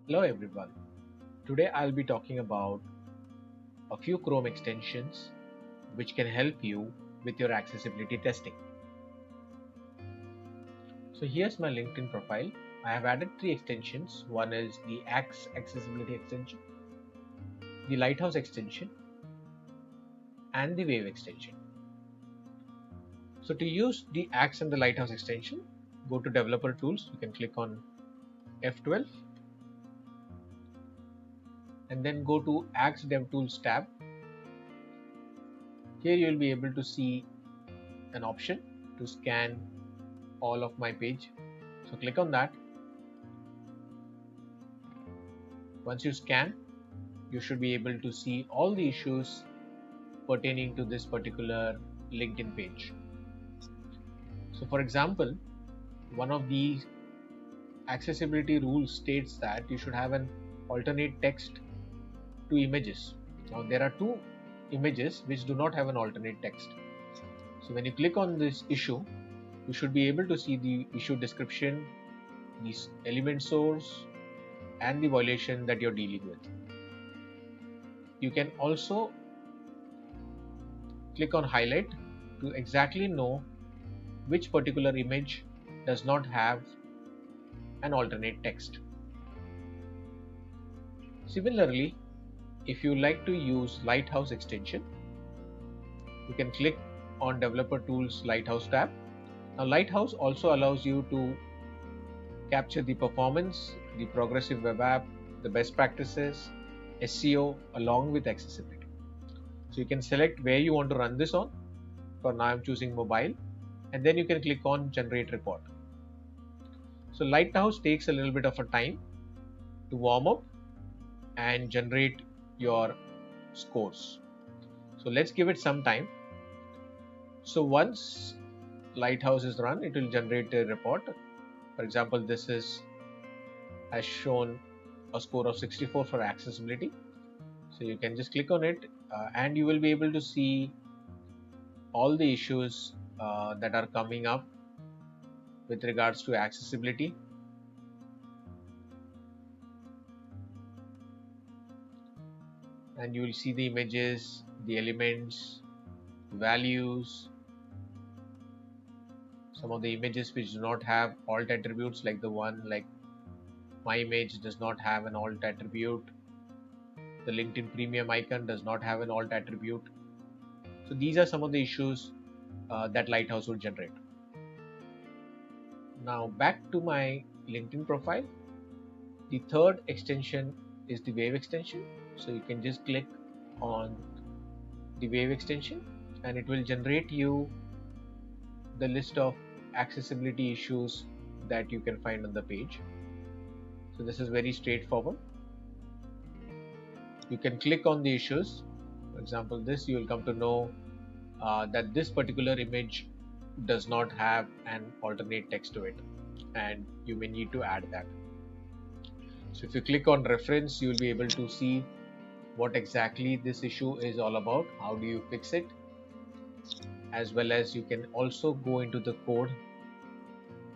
Hello everyone. Today I'll be talking about a few Chrome extensions which can help you with your accessibility testing. So here's my LinkedIn profile. I have added three extensions. One is the Axe accessibility extension, the Lighthouse extension, and the Wave extension. So to use the Axe and the Lighthouse extension, go to Developer Tools. You can click on F12 and then go to Axe DevTools tab. Here you will be able to see an option to scan all of my page. So click on that. Once you scan, you should be able to see all the issues pertaining to this particular LinkedIn page. So for example, one of the accessibility rules states that you should have an alternate text to images. Now there are two images which do not have an alternate text. So when you click on this issue, you should be able to see the issue description, the element source, and the violation that you're dealing with. You can also click on highlight to exactly know which particular image does not have an alternate text. Similarly, if you like to use Lighthouse extension, you can click on Developer Tools Lighthouse tab. Now Lighthouse also allows you to capture the performance, the progressive web app, the best practices, SEO along with accessibility. So you can select where you want to run this on. For now I'm choosing mobile, and then you can click on generate report. So Lighthouse takes a little bit of a time to warm up and generate your scores. So let's give it some time. So once Lighthouse is run, it will generate a report. For example, this has shown a score of 64 for accessibility. So you can just click on it and you will be able to see all the issues that are coming up with regards to accessibility. And you will see the images, the elements, values, some of the images which do not have alt attributes, like the one like my image does not have an alt attribute. The LinkedIn Premium icon does not have an alt attribute. So these are some of the issues that Lighthouse would generate. Now back to my LinkedIn profile. The third extension is the Wave extension. So you can just click on the Wave extension and it will generate you the list of accessibility issues that you can find on the page. So this is very straightforward. You can click on the issues. For example, this you will come to know that this particular image does not have an alternate text to it, and you may need to add that. So if you click on reference, you will be able to see what exactly this issue is all about, how do you fix it, as well as you can also go into the code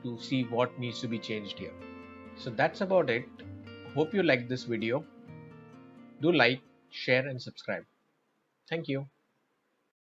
to see what needs to be changed here. So that's about it. Hope you liked this video. Do like, share and subscribe. Thank you.